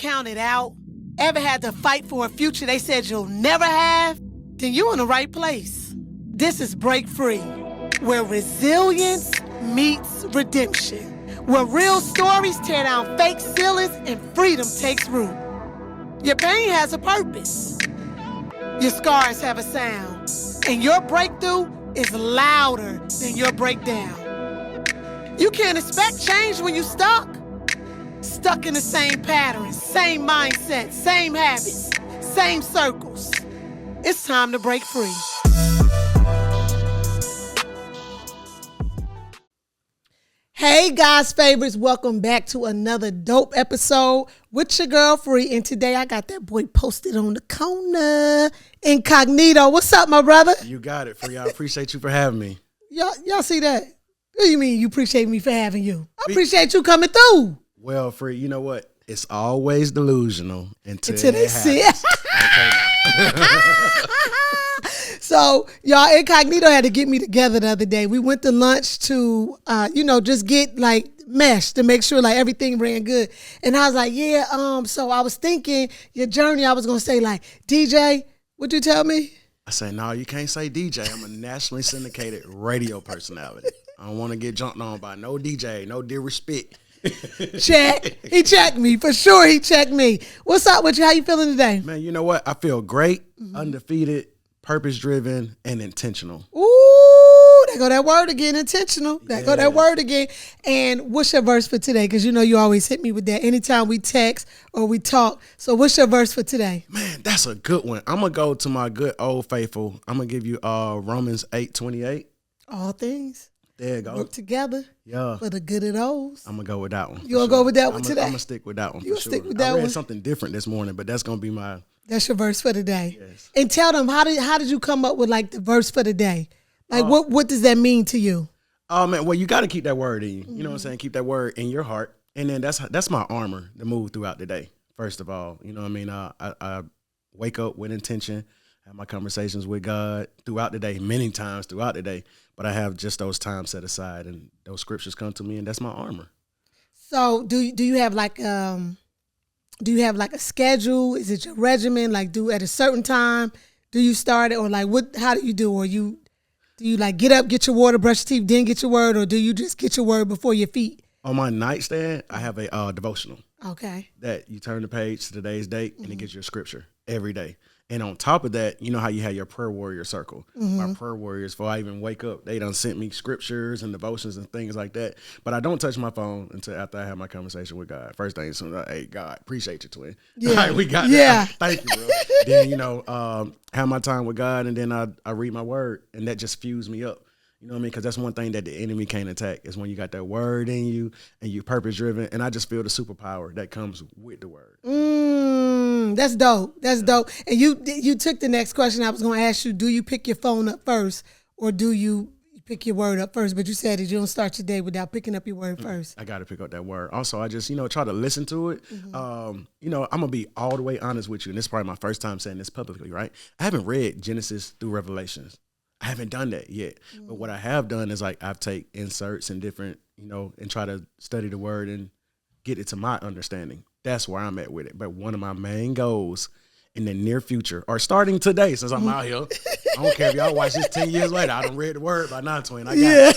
counted out? Ever had to fight for a future they said you'll never have? Then you're in the right place. This is Break Free, where resilience meets redemption. Where real stories tear down fake ceilings and freedom takes root. Your pain has a purpose. Your scars have a sound. And your breakthrough is louder than your breakdown. You can't expect change when you're stuck. Stuck in the same patterns, same mindset, same habits, same circles. It's time to break free. Hey guys, favorites, welcome back to another dope episode with your girl Free. And today I got that boy posted on the corner, Incognito. What's up, my brother? You got it, Free. I appreciate you for having me. Y'all see that? What do you mean you appreciate me for having you? I appreciate you coming through. Well, Free, you know what? It's always delusional until they it see happens. it. So, y'all, Incognito had to get me together the other day. We went to lunch to, just get, mesh to make sure, everything ran good. And I was like, so I was thinking your journey, I was going to say, DJ, what'd you tell me? I said, no, you can't say DJ. I'm a nationally syndicated radio personality. I don't want to get jumped on by no DJ, no disrespect. Check. He checked me. For sure, he checked me. What's up with you? How you feeling today? Man, you know what? I feel great, undefeated, purpose-driven, and intentional. Ooh, there go that word again, intentional. There go that word again. And what's your verse for today? Because you always hit me with that anytime we text or we talk. So what's your verse for today? Man, that's a good one. I'm going to go to my good old faithful. I'm going to give you Romans 8:28. All things. There you go. Work together for the good of those. I'm going to go with that one. You going to go with that one today? I'm going to stick with that one. You for sure. stick with that I read one? something different this morning, but that's going to be my... That's your verse for the day. Yes. And tell them, how did you come up with the verse for the day? What does that mean to you? Oh, man, well, you got to keep that word in you. You know what I'm saying? Keep that word in your heart. And then that's my armor to move throughout the day, first of all. You know what I mean? I wake up with intention, have my conversations with God throughout the day, many times throughout the day. But I have just those times set aside, and those scriptures come to me, and that's my armor. So do you have a schedule? Is it your regimen? Do at a certain time? Do you start it, or what? How do you do? Or do you get up, get your water, brush your teeth, then get your word, or do you just get your word before your feet? On my nightstand, I have a devotional. Okay. That you turn the page to today's date, and it gives you a scripture every day. And on top of that, you know how you have your prayer warrior circle. My prayer warriors, before I even wake up, they done sent me scriptures and devotions and things like that. But I don't touch my phone until after I have my conversation with God. First thing, hey, God, appreciate you, twin. Yeah. All right, we got that. Thank you, bro. Then, have my time with God, and then I read my word, and that just fuels me up. You know what I mean? Because that's one thing that the enemy can't attack is when you got that word in you and you're purpose-driven. And I just feel the superpower that comes with the word. That's dope. That's dope. And you took the next question I was going to ask you. Do you pick your phone up first, or do you pick your word up first? But you said that you don't start your day without picking up your word first. I got to pick up that word. Also, I just, try to listen to it. I'm going to be all the way honest with you. And this is probably my first time saying this publicly, right? I haven't read Genesis through Revelations. I haven't done that yet. But what I have done is I've take inserts and different, and try to study the word and get it to my understanding. That's where I'm at with it. But one of my main goals in the near future, or starting today, since I'm out here, I don't care if y'all watch this 10 years later, I done read the word by 9:20. I got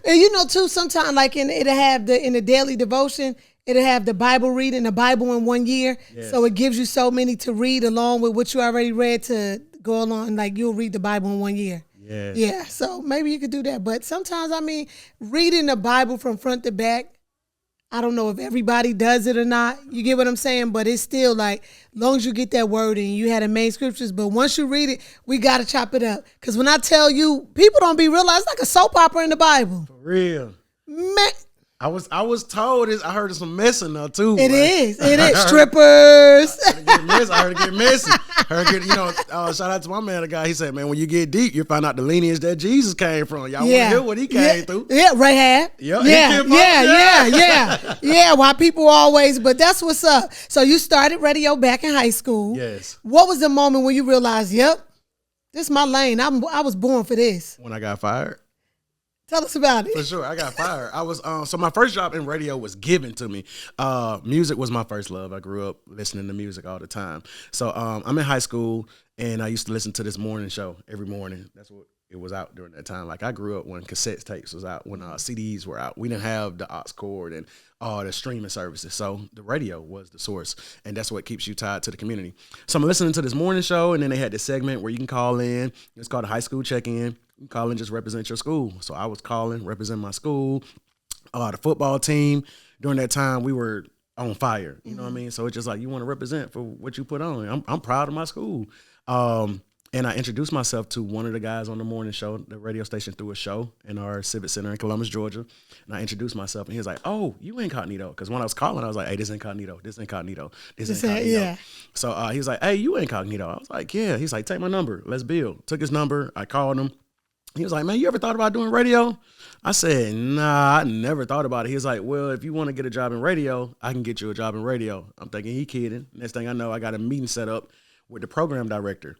it. And too, sometimes it'll have in the daily devotion, it'll have the Bible reading, the Bible in 1 year. Yes. So it gives you so many to read along with what you already read to go along. You'll read the Bible in 1 year. Yes. Yeah. So maybe you could do that. But sometimes, reading the Bible from front to back, I don't know if everybody does it or not. You get what I'm saying? But it's still long as you get that word in, you had the main scriptures. But once you read it, we got to chop it up. Because when I tell you, people don't be realized, it's like a soap opera in the Bible. For real. Man. I was told this. I heard there's some messing though too. It is strippers. I heard it get messy. Shout out to my man, the guy. He said, man, when you get deep, you find out the lineage that Jesus came from. Y'all want to hear what he came through? Yeah, Rahab. Yeah. Why people always, but that's what's up. So you started radio back in high school. Yes. What was the moment when you realized, this is my lane. I was born for this? When I got fired. Tell us about it. For sure, I got fired. I was so my first job in radio was given to me. Music was my first love. I grew up listening to music all the time. So I'm in high school, and I used to listen to this morning show every morning. That's what it was out during that time. Like I grew up when cassette tapes was out, when CDs were out. We didn't have the aux cord and all the streaming services. So the radio was the source, and that's what keeps you tied to the community. So I'm listening to this morning show, and then they had this segment where you can call in. It's called a high school check-in. You can call and just represent your school. So I was calling, represent my school, the football team. During that time, we were on fire. You know what I mean? So it's just like you want to represent for what you put on. I'm proud of my school. And I introduced myself to one of the guys on the morning show. The radio station threw a show in our Civic Center in Columbus, Georgia. And I introduced myself, and he was like, "Oh, you Incognito." Because when I was calling, I was like, "Hey, this Incognito, this Incognito, this Incognito." Yeah. So he was like, "Hey, you Incognito." I was like, "Yeah." He's like, "Take my number. Let's build." Took his number. I called him. He was like, "Man, you ever thought about doing radio?" I said, "Nah, I never thought about it." He was like, "Well, if you want to get a job in radio, I can get you a job in radio." I'm thinking he kidding. Next thing I know, I got a meeting set up with the program director.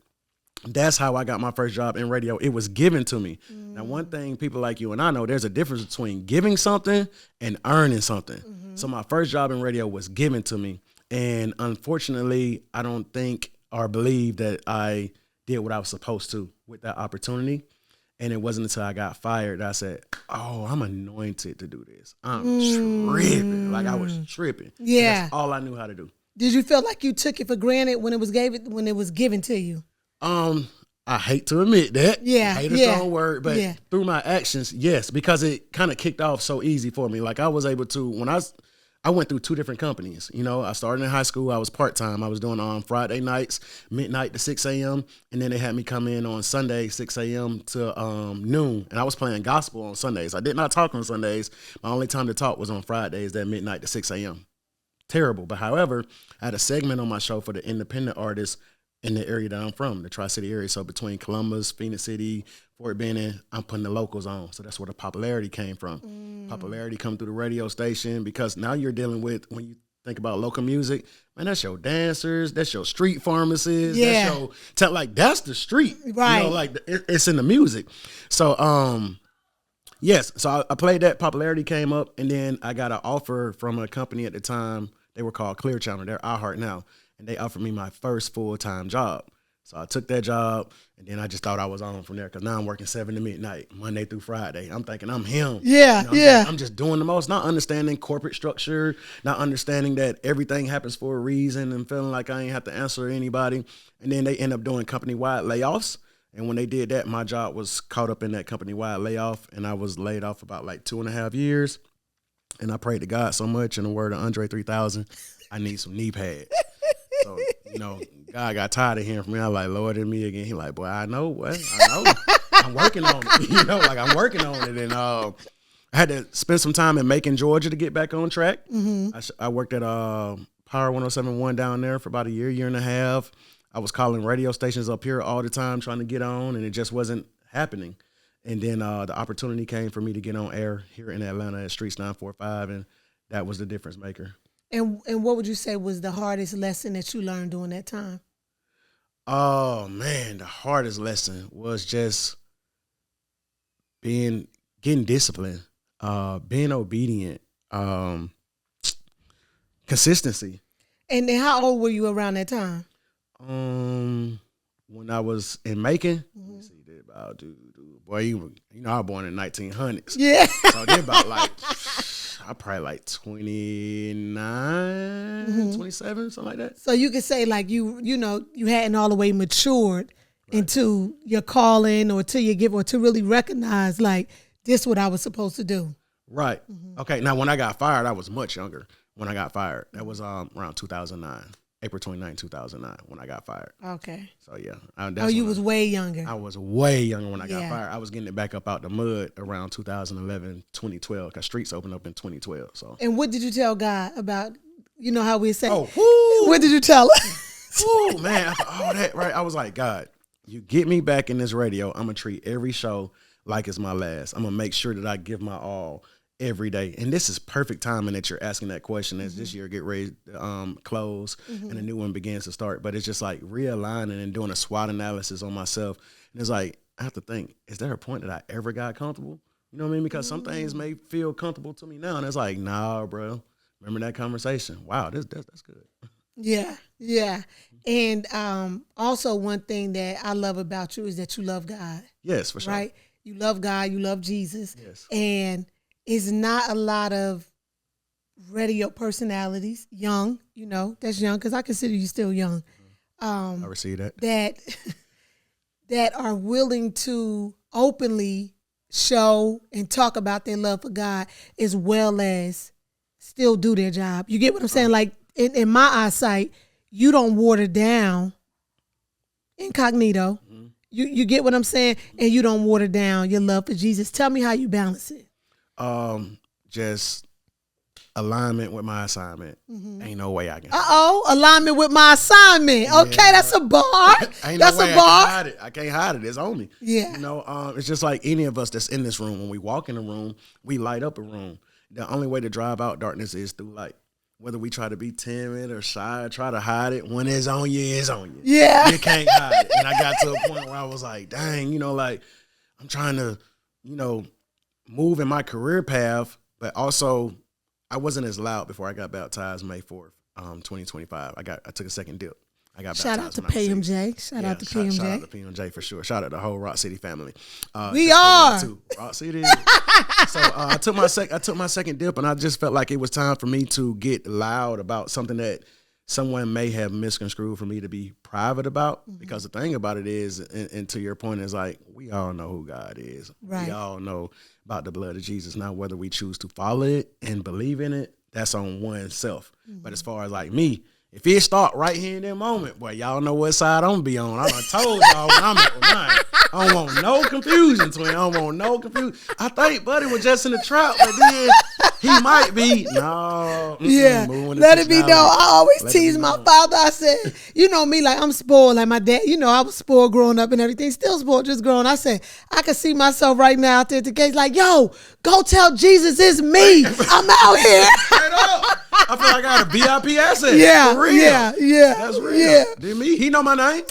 That's how I got my first job in radio. It was given to me. Now, one thing people like you and I know, there's a difference between giving something and earning something. So my first job in radio was given to me. And unfortunately, I don't think or believe that I did what I was supposed to with that opportunity. And it wasn't until I got fired that I said, "Oh, I'm anointed to do this. I'm tripping." Like I was tripping. Yeah. That's all I knew how to do. Did you feel like you took it for granted when it was given to you? I hate to admit that. Yeah. Hate a strong word, but through my actions, yes, because it kind of kicked off so easy for me. Like I was able to, when I went through 2 different companies. You know, I started in high school. I was part-time. I was doing on Friday nights, midnight to 6 a.m. And then they had me come in on Sunday, 6 a.m. to noon. And I was playing gospel on Sundays. I did not talk on Sundays. My only time to talk was on Fridays, that midnight to 6 a.m. Terrible. But however, I had a segment on my show for the independent artists in the area that I'm from, the Tri-City area. So between Columbus, Phoenix City, Fort Benning, I'm putting the locals on. So that's where the popularity came from. Popularity come through the radio station, because now you're dealing with, when you think about local music, man, that's your dancers, that's your street pharmacists, that's your, like, that's the street. Right. You know, like it's in the music. So, yes, so I played that, popularity came up, and then I got an offer from a company at the time. They were called Clear Channel. They're iHeart now. And they offered me my first full-time job. So I took that job, and then I just thought I was on from there, because now I'm working 7 to midnight, Monday through Friday. I'm thinking I'm him. Yeah, you know, I'm just doing the most, not understanding corporate structure, not understanding that everything happens for a reason, and feeling like I ain't have to answer anybody. And then they end up doing company-wide layoffs. And when they did that, my job was caught up in that company-wide layoff, and I was laid off about like 2.5 years. And I prayed to God so much, in the word of Andre 3000, I need some knee pads. So, you know, God got tired of hearing from me. I was like, "Lord, in me again." He like, "Boy, I know what. I know. I'm working on it." You know, like I'm working on it. And I had to spend some time in Macon, Georgia to get back on track. I worked at Power 107.1 down there for about a year and a half. I was calling radio stations up here all the time trying to get on, and it just wasn't happening. And then the opportunity came for me to get on air here in Atlanta at Streets 945, and that was the difference maker. And what would you say was the hardest lesson that you learned during that time? Oh man, the hardest lesson was just getting disciplined, being obedient, consistency. And then how old were you around that time? When I was in Macon, let me see, boy, you know, I was born in 1900s. Yeah. So I did about like, I probably like 29, 27, something like that. So you could say like you know, you hadn't all the way matured into your calling, or to your gift, or to really recognize like this is what I was supposed to do. Right. Okay. Now when I got fired, I was much younger. When I got fired, that was around 2009. April 29, 2009, when I got fired. Okay. So, yeah. You was way younger. I was way younger when I got fired. I was getting it back up out the mud around 2011, 2012, because Streets opened up in 2012. So. And what did you tell God about, you know how we say? Oh, whoo! What did you tell her? Oh, man. After all that, right? I was like, "God, you get me back in this radio. I'm going to treat every show like it's my last. I'm going to make sure that I give my all every day." And this is perfect timing that you're asking that question as this year get ready to close and a new one begins to start. But it's just like realigning and doing a SWOT analysis on myself. And it's like, I have to think, is there a point that I ever got comfortable? You know what I mean? Because some things may feel comfortable to me now, and it's like, nah, bro. Remember that conversation? Wow, that's good. Yeah, yeah. And also one thing that I love about you is that you love God. Yes, for sure. Right? You love God, you love Jesus. Yes. And it's not a lot of radio personalities, young, that's young, because I consider you still young. I receive that. That are willing to openly show and talk about their love for God as well as still do their job. You get what I'm saying? Like in my eyesight, you don't water down Incognito. Mm-hmm. You get what I'm saying? And you don't water down your love for Jesus. Tell me how you balance it. Just alignment with my assignment. Mm-hmm. Ain't no way I can. Alignment with my assignment. Okay, that's a bar. Ain't that's no way a bar. I can hide it. I can't hide it. It's on me. Yeah. It's just like any of us that's in this room. When we walk in a room, we light up a room. The only way to drive out darkness is through light. Whether we try to be timid or shy, try to hide it, when it's on you, it's on you. Yeah. You can't hide it. And I got to a point where I was like, dang, I'm trying to, move in my career path, but also I wasn't as loud before I got baptized May 4th, 2025. I took a second dip. I got shout baptized. Shout out to PMJ. Shout out to PMJ. Shout out to PMJ for sure. Shout out to the whole Rock City family. We are Rock City. So I took my second dip, and I just felt like it was time for me to get loud about something that someone may have misconstrued for me to be private about. Mm-hmm. Because the thing about it is, and to your point, is like we all know who God is. Right. We all know about the blood of Jesus. Now, whether we choose to follow it and believe in it, that's on oneself. Mm-hmm. But as far as like me, if it start right here in that moment, boy, y'all know what side I'm gonna be on. I done told y'all when I'm at with mine. I don't want no confusion, twin. I don't want no confusion. I think Buddy was just in the trap, but then he might be. No. Yeah. Let it be known. I always tease my father. I said, you know me, like I'm spoiled. Like my dad, I was spoiled growing up and everything. Still spoiled, just growing. I said, I could see myself right now out there at the gates like, yo, go tell Jesus it's me. I'm out here. Straight up. I feel like I got a VIP asset. Yeah. For real. Yeah. That's real. Yeah. Did me? He know my name.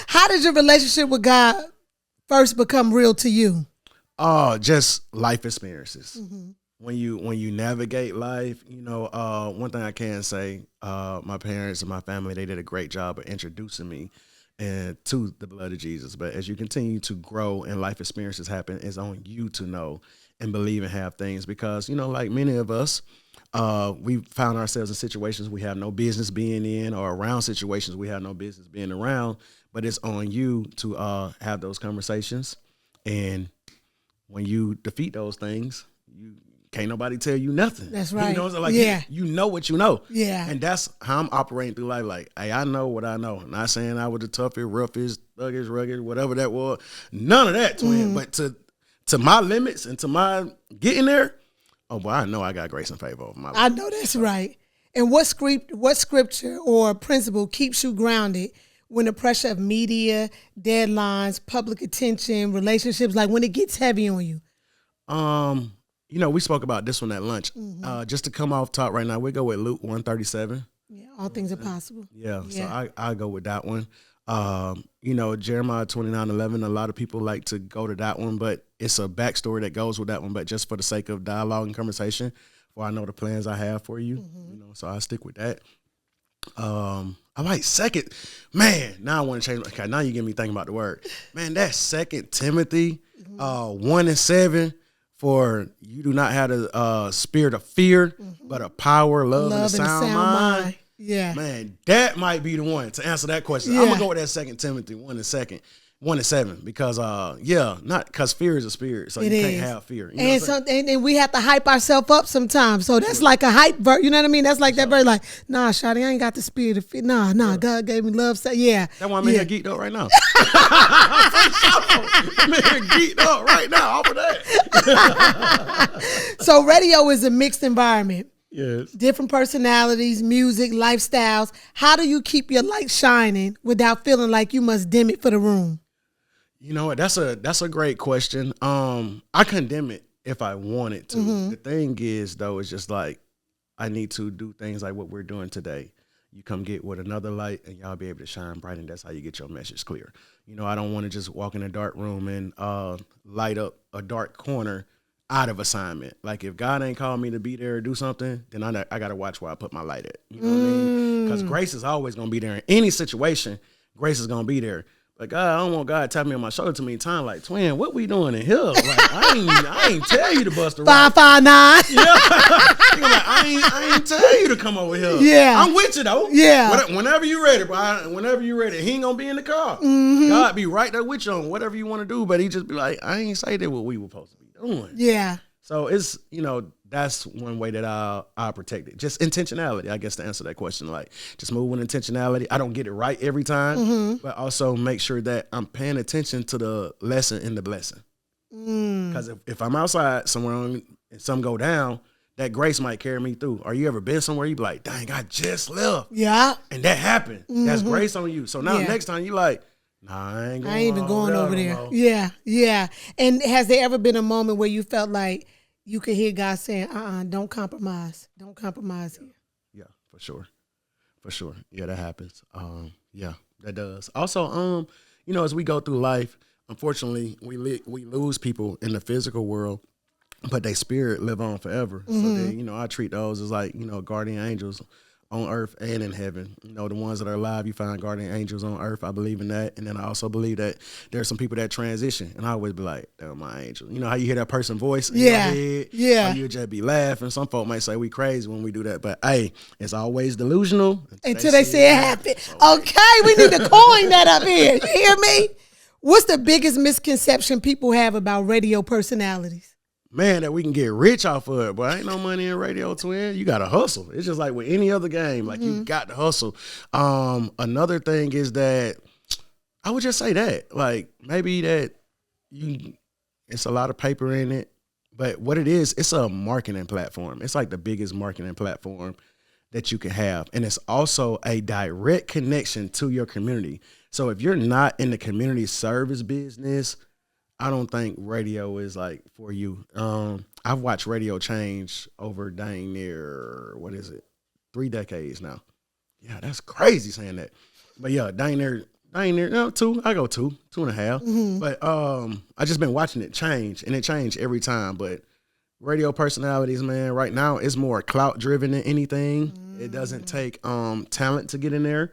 How did your relationship with God first become real to you? Just life experiences. Mm-hmm. When you navigate life, one thing I can say, my parents and my family, they did a great job of introducing me and to the blood of Jesus. But as you continue to grow and life experiences happen, it's on you to know and believe and have things, because like many of us, we found ourselves in situations we have no business being in, or around situations we have no business being around. But it's on you to have those conversations, and when you defeat those things, you can't nobody tell you nothing. That's right. You know what you know. Yeah. And that's how I'm operating through life. Like, hey, I know what I know. Not saying I was the toughest, roughest, thuggish, rugged, whatever that was. None of that, twin. Mm-hmm. But to my limits and to my getting there, oh, boy, I know I got grace and favor over my life. I know that's right. And what scripture or principle keeps you grounded when the pressure of media, deadlines, public attention, relationships, like when it gets heavy on you? We spoke about this one at lunch. Mm-hmm. Just to come off top right now, we go with Luke 137. Yeah, all things are possible. Yeah. So I go with that one. Jeremiah 29:11, a lot of people like to go to that one, but it's a backstory that goes with that one. But just for the sake of dialogue and conversation, for I know the plans I have for you, so I stick with that. I like second, man. Now I want to change. Okay, now you get me thinking about the word, man. That's 2 Timothy 1:7. For you do not have the spirit of fear, but a power, love and a sound mind. Yeah, man, that might be the one to answer that question. Yeah. I'm gonna go with that 2 Timothy 1:7, because not because fear is a spirit, so you can't have fear. And we have to hype ourselves up sometimes. So that's like a hype verse. You know what I mean? That's like that verse. Like, nah, shawty, I ain't got the spirit of fear. Nah, God gave me love. So yeah, that's why I'm in here geeked up right now. I'm in here geeked up right now off of that. So radio is a mixed environment. Yes. Different personalities, music, lifestyles. How do you keep your light shining without feeling like you must dim it for the room? You know what? That's a great question. I condemn it if I wanted to. Mm-hmm. The thing is, though, it's just like I need to do things like what we're doing today. you come get with another light and y'all be able to shine bright, and that's how you get your message clear. You know, I don't want to just walk in a dark room and light up a dark corner out of assignment. Like if God ain't called me to be there or do something, then I got to watch where I put my light at. You know what I mean? Because grace is always going to be there in any situation. Grace is going to be there. Like, God, I don't want God to tap me on my shoulder too many times. Like, twin, what we doing in here? Like, I ain't tell you to bust a rap. 559. Yeah. Like, I ain't tell you to come over here. Yeah. I'm with you though. Yeah. Whenever you ready, bro. Whenever you ready, he ain't gonna be in the car. God be right there with you on whatever you want to do, but he just be like, I ain't say that what we were supposed to be doing. Yeah. So it's, you know, that's one way that I'll protect it. Just intentionality, I guess, to answer that question. Like, just move with intentionality. I don't get it right every time, but also make sure that I'm paying attention to the lesson in the blessing. Because if I'm outside somewhere and something go down, that grace might carry me through. Or you ever been somewhere, you be like, dang, I just left. Yeah. And that happened. That's grace on you. So now next time you like, nah, I ain't even going over there. No. Yeah, yeah. And has there ever been a moment where you felt like you could hear God saying, don't compromise. Don't compromise here? Yeah, for sure. For sure. Yeah, that happens. Yeah, that does. Also, you know, as we go through life, unfortunately, we lose people in the physical world, but their spirit live on forever. So then, you know, I treat those as like, you know, guardian angels on earth and in heaven. You know, the ones that are alive, you find guardian angels on earth. I believe in that. And then I also believe that there's some people that transition. And I always be like, they're my angel. You know how you hear that person's voice in your head? Yeah. Or you just be laughing. Some folk might say we crazy when we do that. But hey, it's always delusional until they say it happened. Okay, we need to coin that up here. You hear me? What's the biggest misconception people have about radio personalities? Man, that we can get rich off of it, but ain't no money in radio, twin. You got to hustle. It's just like with any other game. Like, you got to hustle. Another thing is that I would just say that, like, maybe that it's a lot of paper in it, but what it is, it's a marketing platform. It's like the biggest marketing platform that you can have. And it's also a direct connection to your community. So if you're not in the community service business, I don't think radio is like for you. I've watched radio change over dang near, 3 decades now. Yeah, that's crazy saying that. But yeah, dang near, no, 2. I go 2.5. But I just been watching it change, and it changed every time. But radio personalities, man, right now it's more clout driven than anything. It doesn't take talent to get in there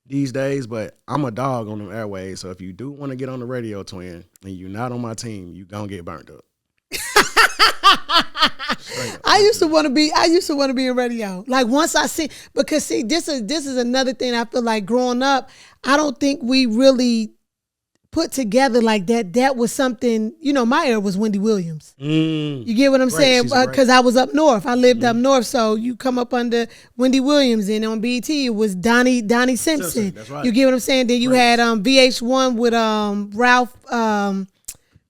these days, but I'm a dog on them airways. So if you do want to get on the radio, twin, and you're not on my team, you gonna get burnt up. I used to want to be in radio. Like once I see, because see, this is another thing I feel like growing up, I don't think we really put together like that. That was something, you know, my era was Wendy Williams. You get what I'm saying? Because I was up north. I lived up north. So you come up under Wendy Williams, and on BT it was Donnie Simpson. That's right. You get what I'm saying? Then you had VH1 with Ralph,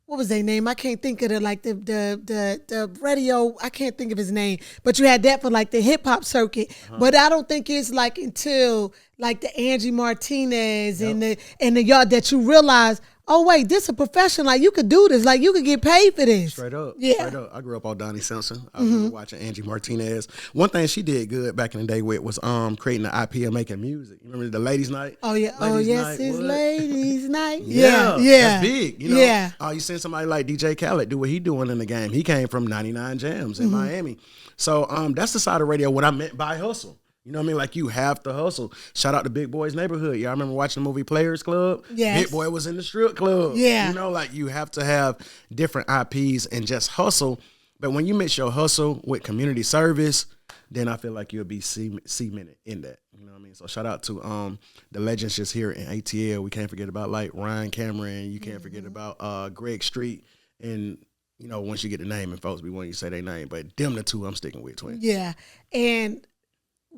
what was their name? I can't think of it. Like the radio, I can't think of his name. But you had that for like the hip hop circuit. But I don't think it's like until like the Angie Martinez and the y'all that you realize, oh wait, this is a profession. Like you could do this. Like you could get paid for this. Straight up. Yeah. Straight up. I grew up on Donnie Simpson. I was watching Angie Martinez. One thing she did good back in the day with was creating the IP of making music. You remember the Ladies' Night? Oh yeah. It's Ladies' Night. Yeah. Yeah. That's big. You know? Yeah. You seen somebody like DJ Khaled do what he doing in the game. He came from 99 Jams in Miami. So that's the side of radio what I meant by hustle. You know what I mean? Like, you have to hustle. Shout out to Big Boy's Neighborhood. Y'all remember watching the movie Players Club? Yes. Big Boy was in the strip club. Yeah. You know, like, you have to have different IPs and just hustle. But when you mix your hustle with community service, then I feel like you'll be cemented in that. You know what I mean? So shout out to the legends just here in ATL. We can't forget about, like, Ryan Cameron. You can't forget about Greg Street. And, you know, once you get the name and folks, we want you to say their name. But them the two I'm sticking with, twin. Yeah. And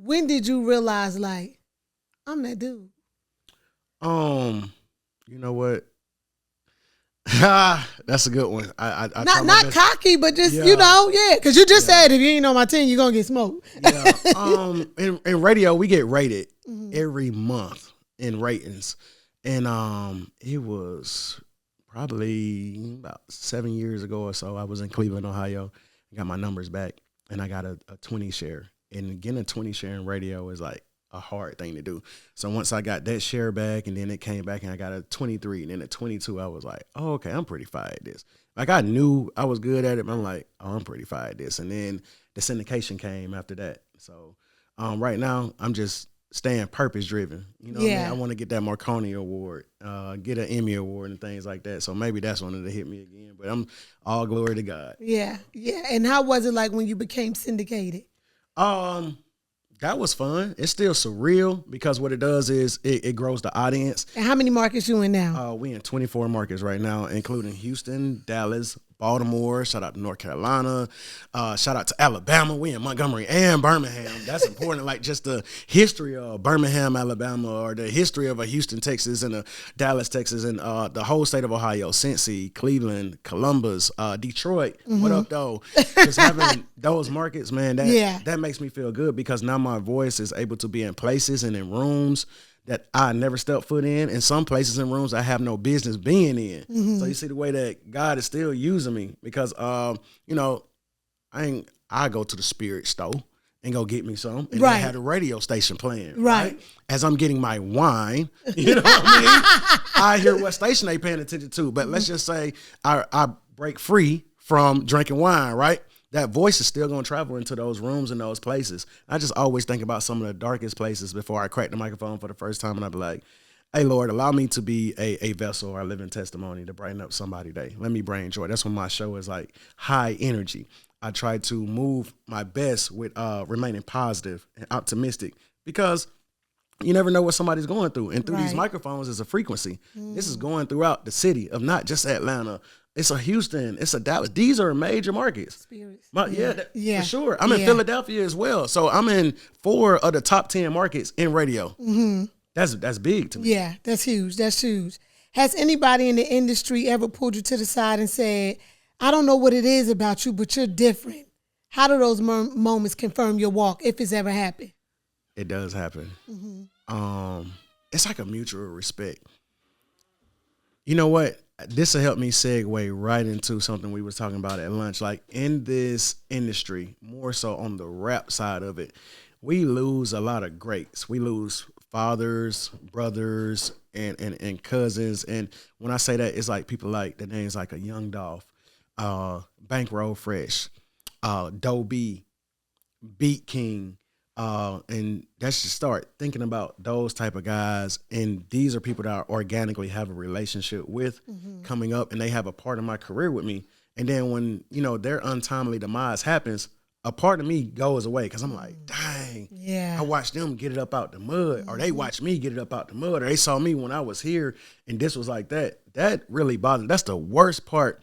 when did you realize, like, I'm that dude? You know what? That's a good one. I not cocky, but just you know, because you just said if you ain't on my team, you're gonna get smoked. Yeah. In radio, we get rated every month in ratings, and it was probably about 7 years ago or so. I was in Cleveland, Ohio. I got my numbers back, and I got a 20 share. And getting a 20 share in radio is like a hard thing to do. So once I got that share back, and then it came back, and I got a 23, and then at 22, I was like, oh, okay, I'm pretty fine at this. Like, I knew I was good at it, but I'm like, oh, I'm pretty fine at this. And then the syndication came after that. So right now, I'm just staying purpose driven. You know what I mean? I want to get that Marconi Award, get an Emmy Award and things like that. So maybe that's one that'll hit me again. But I'm all glory to God. Yeah, yeah. And how was it like when you became syndicated? That was fun. It's still surreal because what it does is it grows the audience. And how many markets you in now? We in 24 markets right now, including Houston, Dallas, Baltimore. Shout out to North Carolina. Shout out to Alabama. We in Montgomery and Birmingham. That's important. Like just the history of Birmingham, Alabama, or the history of a Houston, Texas, and a Dallas, Texas, and the whole state of Ohio, Cincy, Cleveland, Columbus, Detroit. What up, though? Just having those markets, man, that makes me feel good because now my voice is able to be in places and in rooms that I never stepped foot in some places and rooms I have no business being in. So you see the way that God is still using me because, you know, I go to the spirit store and go get me some. And I had a radio station playing. Right. As I'm getting my wine, you know what I mean? I hear what station they paying attention to. But let's just say I break free from drinking wine, right? That voice is still going to travel into those rooms and those places. I just always think about some of the darkest places before I crack the microphone for the first time, and I be like, hey, Lord, allow me to be a vessel or a living testimony to brighten up somebody's day. Let me bring joy. That's when my show is like high energy. I try to move my best with remaining positive and optimistic because you never know what somebody's going through. And through these microphones is a frequency. This is going throughout the city of not just Atlanta. It's a Houston. It's a Dallas. These are major markets. For sure. I'm in Philadelphia as well. So I'm in 4 of the top 10 markets in radio. That's big to me. Yeah, that's huge. That's huge. Has anybody in the industry ever pulled you to the side and said, I don't know what it is about you, but you're different? How do those moments confirm your walk, if it's ever happened? It does happen. It's like a mutual respect. You know what? This will help me segue right into something we was talking about at lunch. Like in this industry, more so on the rap side of it, we lose a lot of greats. We lose fathers, brothers, and cousins. And when I say that, it's like people like the names like a Young Dolph, Bankroll Fresh, Doe B, Beat King. And that's just start thinking about those type of guys. And these are people that I organically have a relationship with coming up, and they have a part of my career with me. And then when, you know, their untimely demise happens, a part of me goes away because I'm like, dang, I watched them get it up out the mud, or they watched me get it up out the mud, or they saw me when I was here and this was like that. That really bothers me. That's the worst part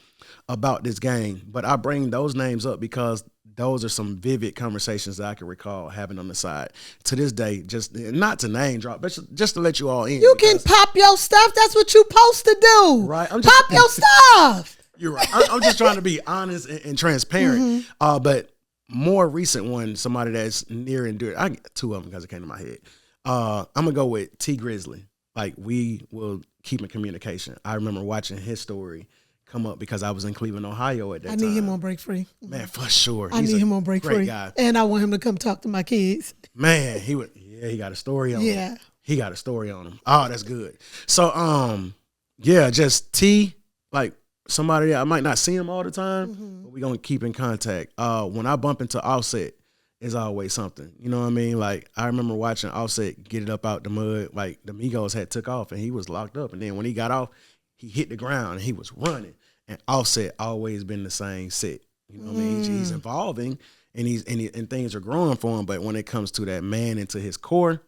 about this game. But I bring those names up because those are some vivid conversations that I can recall having on the side. To this day, just not to name drop, but just to let you all in. You can pop your stuff. That's what you're supposed to do. Right. Pop your stuff. You're right. I'm just trying to be honest and transparent. But more recent one, somebody that's near and dear. I get 2 of them because it came to my head. I'm going to go with T Grizzly. Like, we will keep in communication. I remember watching his story come up because I was in Cleveland, Ohio at that time. I need him on Break Free. Man, for sure. I need him on Break Free. Guy. And I want him to come talk to my kids. Man, he got a story on him. He got a story on him. Oh, that's good. So, just T, like somebody that I might not see him all the time, but we're going to keep in contact. When I bump into Offset, it's always something. You know what I mean? Like, I remember watching Offset get it up out the mud. Like, the Migos had took off and he was locked up. And then when he got off, he hit the ground and he was running. And Offset always been the same set. You know what I mean? He's evolving and things are growing for him. But when it comes to that man into his core,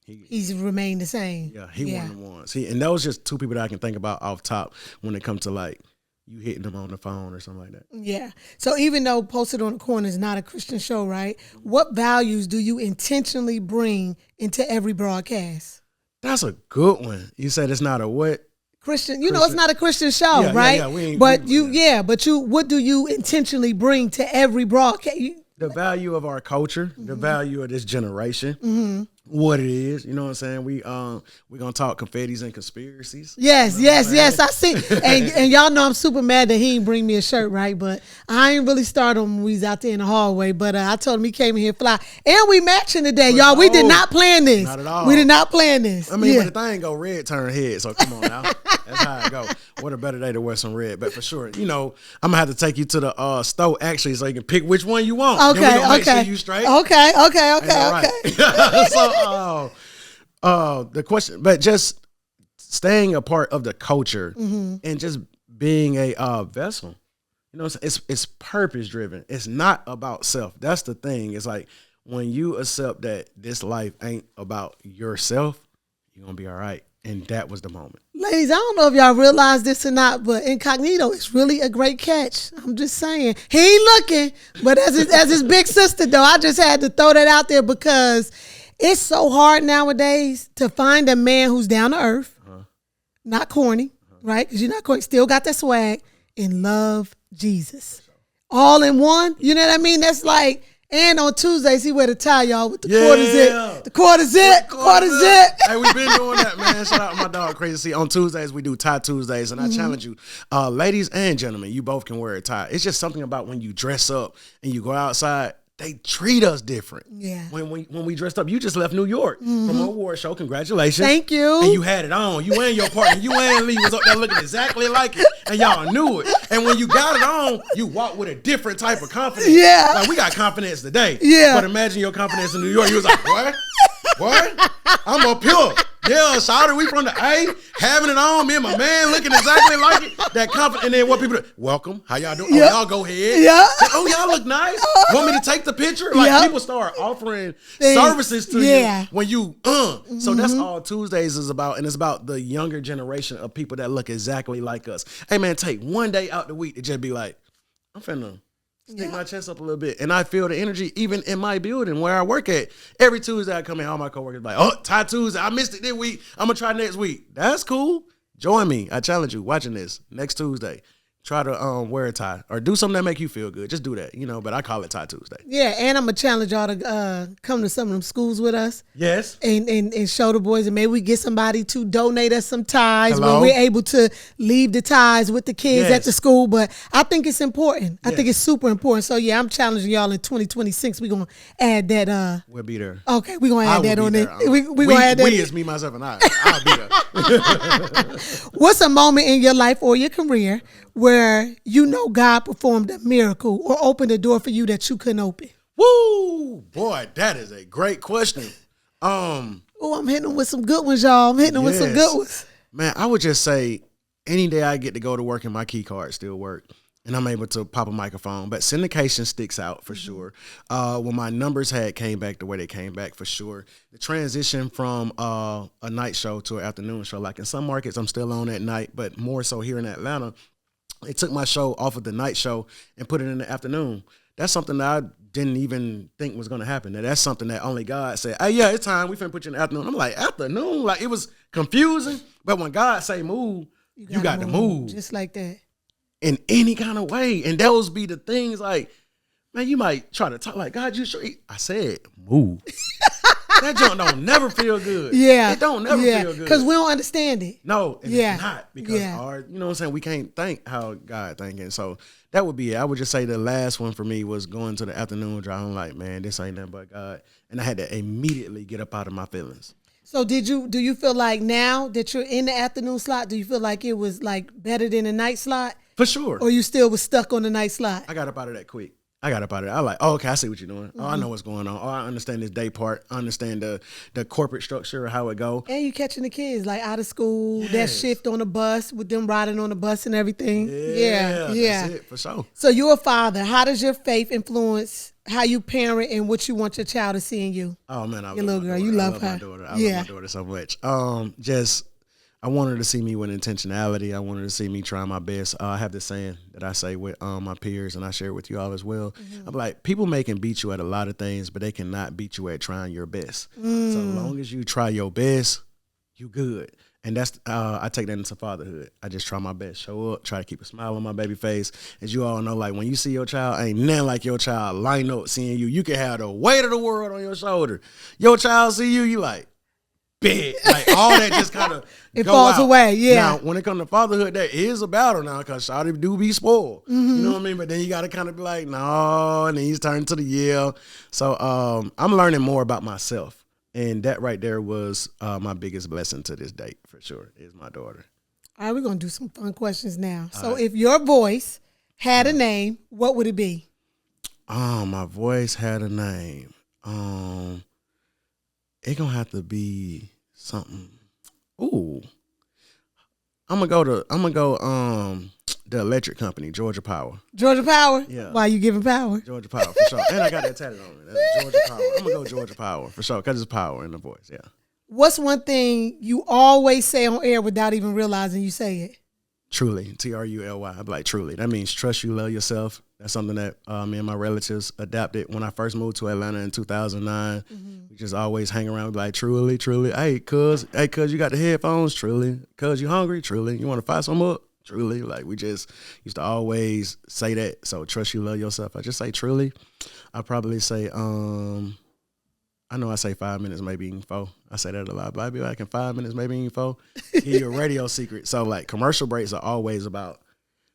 he's remained the same. Yeah, he one of the ones. And those just 2 people that I can think about off top when it comes to like you hitting them on the phone or something like that. Yeah. So even though Posted on the Corner is not a Christian show, right? What values do you intentionally bring into every broadcast? That's a good one. You said it's not a what? Christian, know, it's not a Christian show, right? But what do you intentionally bring to every broadcast? The value of our culture, the value of this generation. what it is. You know what I'm saying? We gonna talk confettis and conspiracies. Yes, You know yes. I see. And y'all know I'm super mad that he didn't bring me a shirt, right? But I ain't really started him when we was out there in the hallway. But I told him he came in here fly. And we matching today, y'all. We did not plan this. Not at all. We did not plan this. I mean, but the thing go red turn head. So come on now. That's how it go. What a better day to wear some red. But for sure, you know, I'm gonna have to take you to the store actually, so you can pick which one you want. Okay, then we gonna make sure you straight. Okay. So, the question, but just staying a part of the culture and just being a vessel. You know, it's purpose driven. It's not about self. That's the thing. It's like when you accept that this life ain't about yourself, you're gonna be all right. And that was the moment. Ladies, I don't know if y'all realize this or not, but Incognito is really a great catch. I'm just saying. He ain't looking, but as his big sister, though, I just had to throw that out there because it's so hard nowadays to find a man who's down to earth, not corny, right? Because you're not corny, still got that swag, and love Jesus. All in one, you know what I mean? That's like, and on Tuesdays, he wear the tie, y'all, with the quarter zip. The quarter zip. Hey, we been doing that, man. Shout out to my dog, Crazy C. On Tuesdays, we do tie Tuesdays, and I challenge you, ladies and gentlemen, you both can wear a tie. It's just something about when you dress up and you go outside, they treat us different. Yeah. When we dressed up, you just left New York from an award show. Congratulations. Thank you. And you had it on. You and your partner, you and Lee was up there looking exactly like it, and y'all knew it. And when you got it on, you walked with a different type of confidence. Yeah. Like, we got confidence today. Yeah. But imagine your confidence in New York. You was like, what? I'm up here. Yeah, shouted, we from the A, having it on, me and my man looking exactly like it. That confident, and then what people do, welcome, how y'all doing? Yep. Oh, y'all go ahead. Yeah. Oh, y'all look nice. Want me to take the picture? Like, people start offering services to you when you, So that's all Tuesdays is about, and it's about the younger generation of people that look exactly like us. Hey, man, take one day out the week to just be like, I'm finna stick my chest up a little bit. And I feel the energy even in my building where I work at. Every Tuesday I come in, all my coworkers like, oh, tie Tuesday. I missed it this week. I'm going to try next week. That's cool. Join me. I challenge you watching this next Tuesday. Try to wear a tie or do something that make you feel good. Just do that, you know, but I call it Tie Tuesday. Yeah, and I'm going to challenge y'all to come to some of them schools with us. Yes. And show the boys, and maybe we get somebody to donate us some ties when we're able to leave the ties with the kids at the school. But I think it's important. I think it's super important. So, yeah, I'm challenging y'all in 2026. We're going to add that. We'll be there. Okay, we're going to add that on there. We're going to add that. We is me, myself, and I. I'll be there. What's a moment in your life or your career where you know God performed a miracle or opened a door for you that you couldn't open? Woo! Boy, that is a great question. I'm hitting them with some good ones, y'all. I'm hitting them with some good ones. Man, I would just say any day I get to go to work and my key card still work and I'm able to pop a microphone. But syndication sticks out for sure. When my numbers came back the way they came back, for sure. The transition from a night show to an afternoon show, like in some markets I'm still on at night, but more so here in Atlanta, they took my show off of the night show and put it in the afternoon. That's something that I didn't even think was going to happen. That's something that only God said, hey, yeah, it's time. We finna put you in the afternoon. I'm like, afternoon? Like, it was confusing. But when God say move, you got to move. Just like that. In any kind of way. And those be the things like, man, you might try to talk like, God, you sure? I said, move. That junk don't never feel good. Yeah. It don't never feel good. Because we don't understand it. No, and it's not. Because our, you know what I'm saying, we can't think how God thinking. So that would be it. I would just say the last one for me was going to the afternoon drive. I'm like, man, this ain't nothing but God. And I had to immediately get up out of my feelings. So do you feel like now that you're in the afternoon slot, do you feel like it was like better than the night slot? For sure. Or you still was stuck on the night slot? I got up out of that quick. I like, oh, okay, I see what you're doing. Oh, I know what's going on. Oh, I understand this day part. I understand the corporate structure, how it go. And you catching the kids like out of school, that shift on the bus with them riding on the bus and everything. Yeah. That's it, for sure. So you're a father. How does your faith influence how you parent and what you want your child to see in you? Oh man, your little girl, you love her. I love my daughter so much. I want her to see me with intentionality. I want her to see me try my best. I have this saying that I say with my peers, and I share it with you all as well. I'm like, people can beat you at a lot of things, but they cannot beat you at trying your best. So long as you try your best, you good. And that's I take that into fatherhood. I just try my best, show up, try to keep a smile on my baby face. As you all know, like when you see your child, ain't nothing like your child line up seeing you. You can have the weight of the world on your shoulder. Your child see you, you like, big. Like all that just kind of it falls out. away. Yeah. Now, when it comes to fatherhood, there is a battle now because shawty do be spoiled. You know what I mean? But then you got to kind of be like, no, and then he's turning to the yell. So I'm learning more about myself. And that right there was my biggest blessing to this date, for sure, is my daughter. All right, we're going to do some fun questions now. So if your voice had a name, what would it be? My voice had a name. It going to have to be something. Ooh. I'm going to go the electric company, Georgia Power. Georgia Power? Yeah. Why you giving power? Georgia Power, for sure. And I got that tatted on me. That's Georgia Power. I'm going to go Georgia Power, for sure, because it's power in the voice, yeah. What's one thing you always say on air without even realizing you say it? Truly, Truly. I'm like, truly. That means trust you, love yourself. That's something that me and my relatives adapted when I first moved to Atlanta in 2009. We just always hang around and be like, truly. Hey, cuz you got the headphones? Truly. Cuz you hungry? Truly. You want to fire some up? Truly. Like, we just used to always say that. So trust you, love yourself. I just say truly. I probably say, I know I say 5 minutes, maybe even 4. I say that a lot, but I be like in 5 minutes, maybe even 4. Give you a radio secret. So like commercial breaks are always about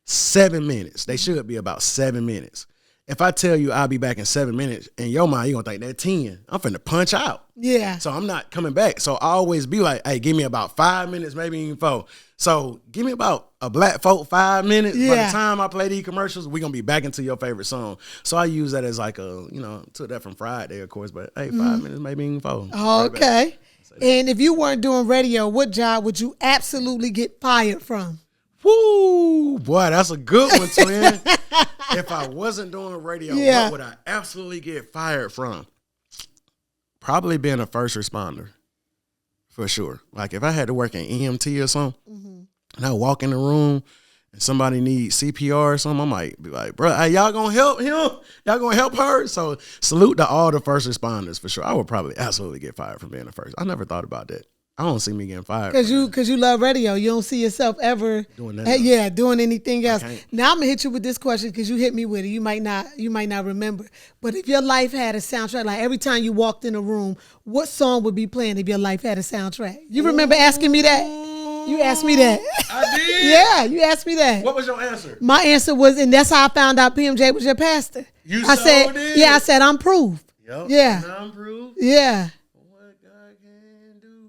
7 minutes. They should be about 7 minutes. If I tell you I'll be back in 7 minutes, in your mind, you're going to think that 10. I'm finna punch out. Yeah. So I'm not coming back. So I always be like, hey, give me about 5 minutes, maybe even 4. So give me about a black folk 5 minutes. Yeah. By the time I play these commercials, we're going to be back into your favorite song. So I use that as like a, took that from Friday, of course, but hey, 5 minutes, maybe even 4. Okay. And if you weren't doing radio, what job would you absolutely get fired from? Woo, boy, that's a good one, twin. If I wasn't doing radio, what would I absolutely get fired from? Probably being a first responder, for sure. Like if I had to work in EMT or something, and I walk in the room and somebody needs CPR or something, I might be like, bro, hey, y'all gonna help him? Y'all gonna help her? So salute to all the first responders, for sure. I would probably absolutely get fired from being a first. I never thought about that. I don't see me getting fired. Cause you love radio. You don't see yourself ever doing that. Doing anything else. Now I'm gonna hit you with this question because you hit me with it. You might not remember. But if your life had a soundtrack, like every time you walked in a room, what song would be playing if your life had a soundtrack? You remember asking me that? You asked me that. I did? Yeah, you asked me that. What was your answer? My answer was, and that's how I found out PMJ was your pastor. I said, I'm proof. Yep. Yeah. I'm proof. Yeah.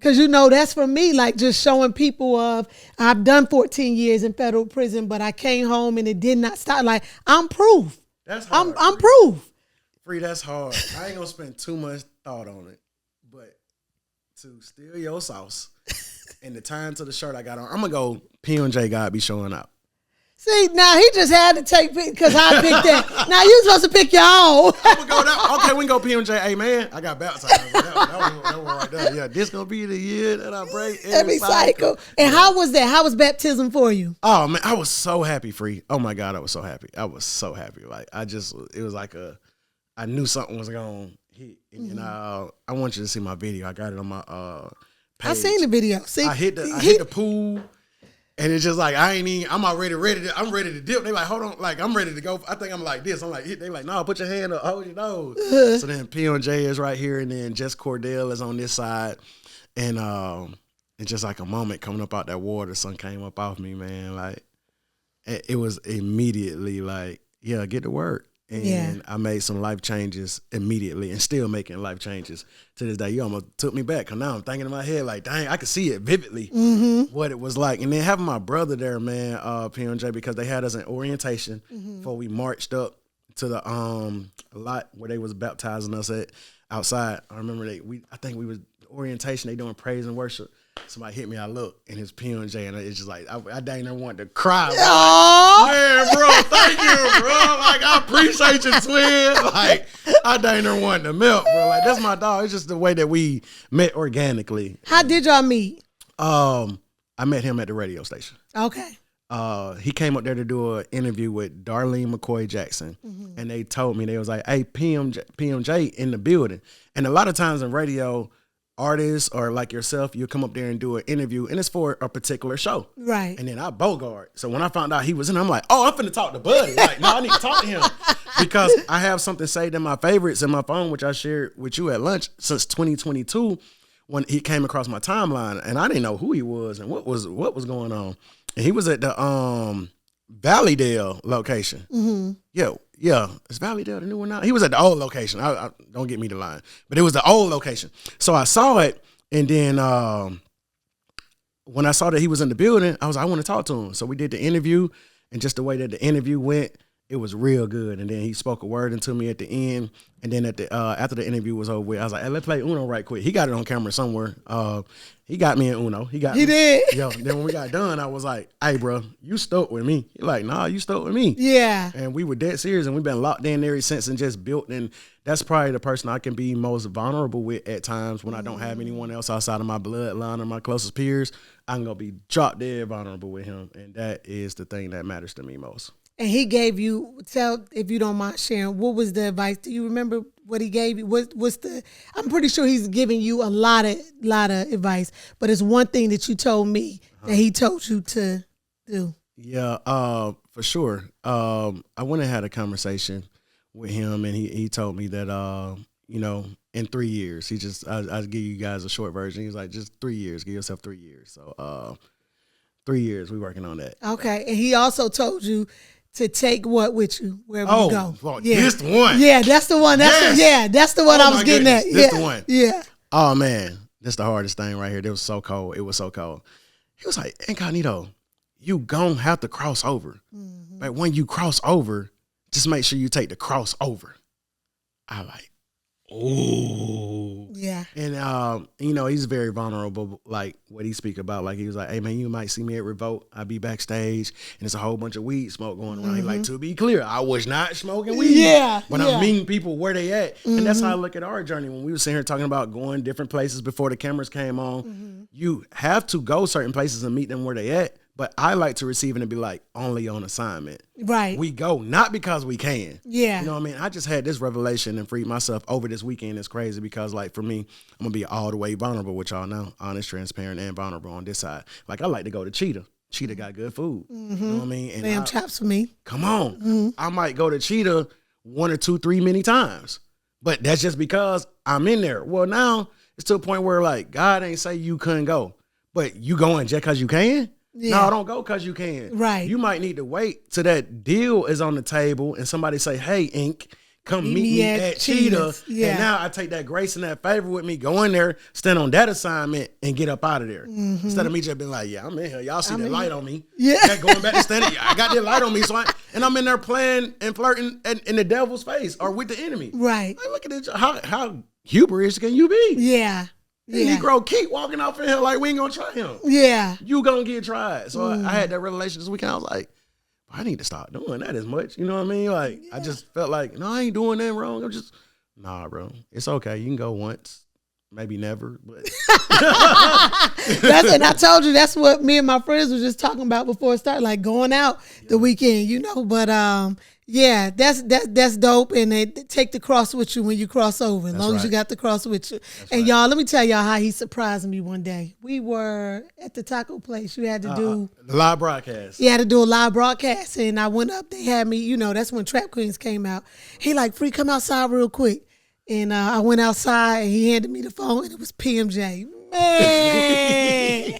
Because, that's for me, like just showing people I've done 14 years in federal prison, but I came home and it did not stop. Like, I'm proof. That's hard. I'm proof. Free, that's hard. I ain't going to spend too much thought on it. But to steal your sauce and the time to the shirt I got on, I'm going to go PMJ God be showing up. See, now he just had to take because I picked that. Now you supposed to pick your own. I'm gonna go down. Okay, we can go PMJ. Hey man, I got baptized. That one right there. Yeah, this gonna be the year that I break every cycle. And how was that? How was baptism for you? Oh man, I was so happy, Free. Oh my God, I was so happy. Like it was like I knew something was gonna hit. And I want you to see my video. I got it on my page. I seen the video. See, I hit the pool. And it's just like, I'm already I'm ready to dip. They like, hold on, like, I'm ready to go. I think I'm like this. I'm like, they like, no, put your hand up, hold your nose. So then PMJ is right here, and then Jess Cordell is on this side. And it's just like a moment coming up out that water. Sun came up off me, man. Like, it was immediately like, yeah, get to work. And I made some life changes immediately and still making life changes to this day. You almost took me back because now I'm thinking in my head like, dang, I could see it vividly what it was like. And then having my brother there, man, PMJ, because they had us in orientation before we marched up to the lot where they was baptizing us at outside. I remember I think we was orientation, they doing praise and worship. Somebody hit me, I look, and it's PMJ, and it's just like, I dang near wanted to cry. Like, man, bro, thank you, bro. Like, I appreciate you, twin. Like, I dang near wanted to melt, bro. Like, that's my dog. It's just the way that we met organically. How did y'all meet? I met him at the radio station. Okay. He came up there to do an interview with Darlene McCoy Jackson, and they told me, they was like, hey, PMJ in the building. And a lot of times in radio, artists or like yourself, you come up there and do an interview, and it's for a particular show. Right. And then I bogart. So when I found out he was in, I'm like, oh, I'm finna talk to Buddy. Like, no, I need to talk to him. Because I have something saved in my favorites in my phone, which I shared with you at lunch since 2022 when he came across my timeline, and I didn't know who he was and what was going on. And he was at the Valleydale location. Mm-hmm. Yeah. Is Valleydale the new one now? He was at the old location. I don't get me the line, but it was the old location. So I saw it, and then when I saw that he was in the building, I want to talk to him. So we did the interview, and just the way that the interview went, it was real good. And then he spoke a word into me at the end. And then at the after the interview was over with, I was like, hey, let's play Uno right quick. He got it on camera somewhere. He got me in Uno. He did. Yo, then when we got done, I was like, hey, bro, you stoked with me. He like, nah, you stoked with me. Yeah. And we were dead serious, and we've been locked in ever since and just built. And that's probably the person I can be most vulnerable with at times when I don't have anyone else outside of my bloodline or my closest peers. I'm going to be drop dead vulnerable with him. And that is the thing that matters to me most. And he gave you, tell if you don't mind sharing, what was the advice? Do you remember what he gave you? What's the? I'm pretty sure he's giving you a lot of advice, but it's one thing that you told me that he told you to do. Yeah, for sure. I went and had a conversation with him, and he told me that in 3 years, I'll give you guys a short version. He was like, just 3 years, give yourself 3 years. So 3 years, we working on that. Okay, and he also told you to take what with you wherever you go. Well, this the one. Yeah, that's the one. That's the one I was getting at. This the one. Yeah. Oh man, that's the hardest thing right here. It was so cold. It was so cold. He was like, Incognito, you gon' have to cross over. Mm-hmm. But when you cross over, just make sure you take the cross over. I like, ooh. Yeah. And, he's very vulnerable, like what he speak about. Like he was like, hey, man, you might see me at Revolt. I be backstage, and there's a whole bunch of weed smoke going around. He like, to be clear, I was not smoking weed. Yeah. But I'm meeting people where they at. And that's how I look at our journey. When we were sitting here talking about going different places before the cameras came on, you have to go certain places and meet them where they at. But I like to receive it and be like, only on assignment. Right. We go, not because we can. Yeah. You know what I mean? I just had this revelation and freed myself over this weekend. It's crazy because, like, for me, I'm going to be all the way vulnerable with y'all now. Honest, transparent, and vulnerable on this side. Like, I like to go to Cheetah. Cheetah got good food. You know what I mean? And lamb chops for me. Come on. I might go to Cheetah 1 or 2, 3 many times. But that's just because I'm in there. Well, now it's to a point where, like, God ain't say you couldn't go. But you going just because you can? Yeah. No, don't go because you can. Right. You might need to wait till that deal is on the table and somebody say, hey, Ink, come meet me at Cheetah. Yeah. And now I take that grace and that favor with me, go in there, stand on that assignment, and get up out of there. Instead of me just being like, yeah, I'm in here. Y'all see that light on me. Yeah. Going back to standing, I got that light on me. And I'm in there playing and flirting in the devil's face or with the enemy. Right. Like, look at this. How hubris can you be? Yeah. Yeah. Negro keep walking off in here like we ain't gonna try him. Yeah. You gonna get tried. So I had that revelation this weekend. I was like, I need to stop doing that as much. You know what I mean? Like, I just felt like, no, I ain't doing that wrong. I'm just, nah, bro. It's okay. You can go once, maybe never, but. And I told you that's what me and my friends were just talking about before it started, like going out the weekend, But yeah, that's dope. And they take the cross with you when you cross over, as long as you got the cross with you. And y'all, let me tell y'all how he surprised me one day. We were at the taco place. You had to do the live broadcast. You had to do a live broadcast. And I went up, they had me, that's when Trap Queens came out. He like, Free, come outside real quick. And I went outside and he handed me the phone and it was PMJ. Man.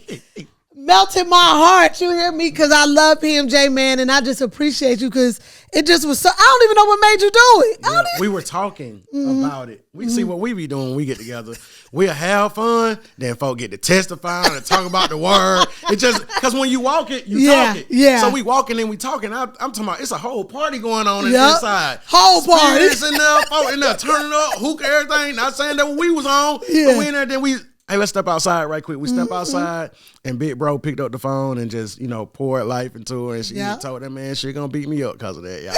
Melted my heart, you hear me? Because I love PMJ, man, and I just appreciate you because it just was so, I don't even know what made you do it. We were talking about it. We see what we be doing when we get together. We'll have fun, then folk get to testify and talk about the word. It just, because when you walk it, you talk it. Yeah. So we walking and we talking. I'm talking about, it's a whole party going on in the inside. Whole party. Spirits in there, folk in there turning up, hookah, everything. Not saying that we was on, but we in there, then we, hey, let's step outside right quick. We step outside, and Big Bro picked up the phone and just, poured life into her. And she told that man she gonna beat me up because of that, y'all.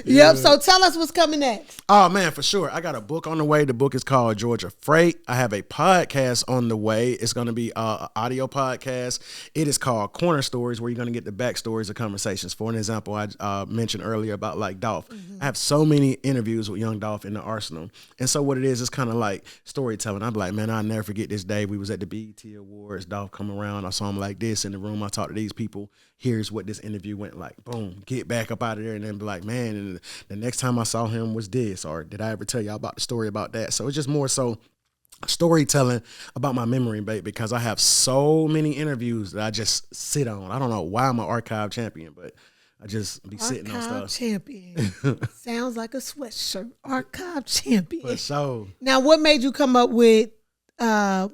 Yep. So tell us what's coming next. Oh man, for sure. I got a book on the way. The book is called Georgia Freight. I have a podcast on the way. It's going to be an audio podcast. It is called Corner Stories, where you're going to get the backstories of conversations. For an example, I mentioned earlier about like Dolph. I have so many interviews with young Dolph in the arsenal. And so what it is kind of like storytelling. I'm like, man, I'll never forget this day. We was at the BET Awards. Dolph come around. I saw him like this in the room. I talked to these people. Here's what this interview went like. Boom. Get back up out of there and then be like, man, and the next time I saw him was this, or did I ever tell y'all about the story about that? So it's just more so storytelling about my memory bank, because I have so many interviews that I just sit on. I don't know why I'm an archive champion, but I just be sitting on stuff. Archive champion. Sounds like a sweatshirt. Archive champion. For sure. Now, what made you come up with the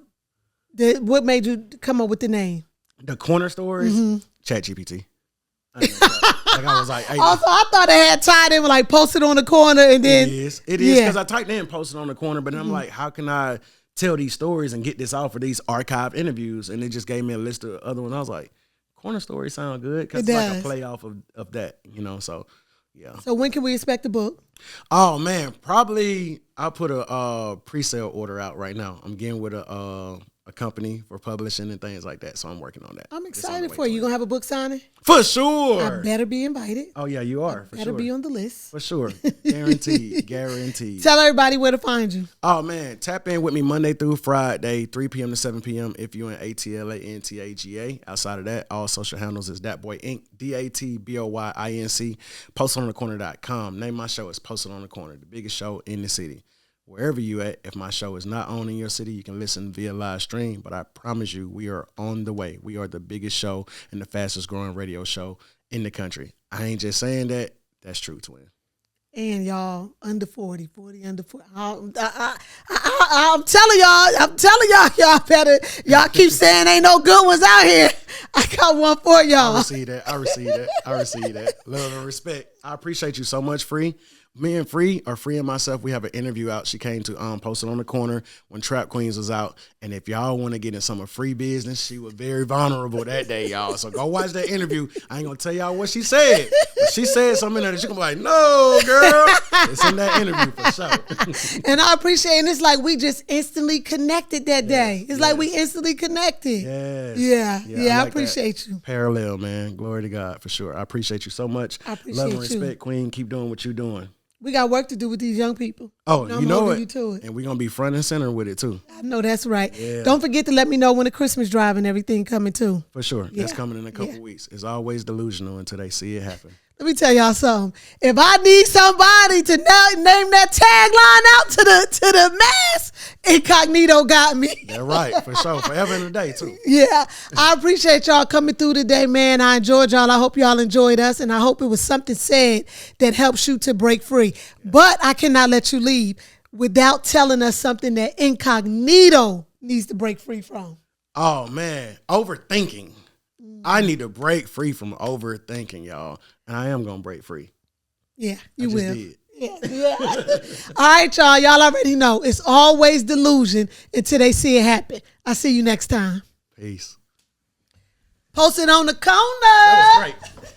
name? The Corner Stories? ChatGPT. Like I was like, hey, also, I thought it had tied in with like posted on the corner and then it is because I typed in posted on the corner, but then I'm like, how can I tell these stories and get this off of these archive interviews? And it just gave me a list of other ones. I was like, Corner Stories sound good because it's like a play off of that, you know. So yeah. So when can we expect the book? Oh man, probably I'll put a pre-sale order out right now. I'm getting with a company for publishing and things like that, so I'm working on that. I'm excited for you. You gonna have a book signing? For sure. I better be invited. Oh yeah, you are. For better sure. be on the list. For sure. Guaranteed. Guaranteed. Tell everybody where to find you. Oh man, tap in with me Monday through Friday, 3 p.m. to 7 p.m. if you're in ATLANTAGA. Outside of that, all social handles is Dat Boy Inc. DATBOYINC. PostedOnTheCorner.com. Name my show is Posted on the Corner, the biggest show in the city. Wherever you at, if my show is not on in your city, you can listen via live stream. But I promise you, we are on the way. We are the biggest show and the fastest growing radio show in the country. I ain't just saying that. That's true, twin. And y'all, under 40 under 40. I'm telling y'all y'all keep saying ain't no good ones out here. I got one for y'all. I receive that. Love and respect. I appreciate you so much, Free. Me and Free and myself, we have an interview out. She came to Posted on the Corner when Trap Queens was out. And if y'all want to get in some of Free business, she was very vulnerable that day, y'all. So go watch that interview. I ain't going to tell y'all what she said. But she said something in there that you're going to be like, no, girl. It's in that interview for sure. And I appreciate it. And it's like we just instantly connected that day. It's like we instantly connected. Yes. Yeah, I appreciate you. Parallel, man. Glory to God, for sure. I appreciate you so much. I appreciate Love and respect, you. Queen. Keep doing what you're doing. We got work to do with these young people. Oh, you know it. You to it. And we're going to be front and center with it, too. I know that's right. Yeah. Don't forget to let me know when the Christmas drive and everything coming, too. For sure. Yeah. That's coming in a couple weeks. It's always delusional until they see it happen. Let me tell y'all something. If I need somebody to name that tagline out to the mass, Incognito got me. That's right, for sure. Forever and a day, too. Yeah. I appreciate y'all coming through today, man. I enjoyed y'all. I hope y'all enjoyed us, and I hope it was something said that helps you to break free. Yeah. But I cannot let you leave without telling us something that Incognito needs to break free from. Oh, man. Overthinking. I need to break free from overthinking, y'all. And I am going to break free. Yeah, you will. Did. Yeah. All right, y'all. Y'all already know. It's always delusion until they see it happen. I'll see you next time. Peace. Posted on the corner. That was great.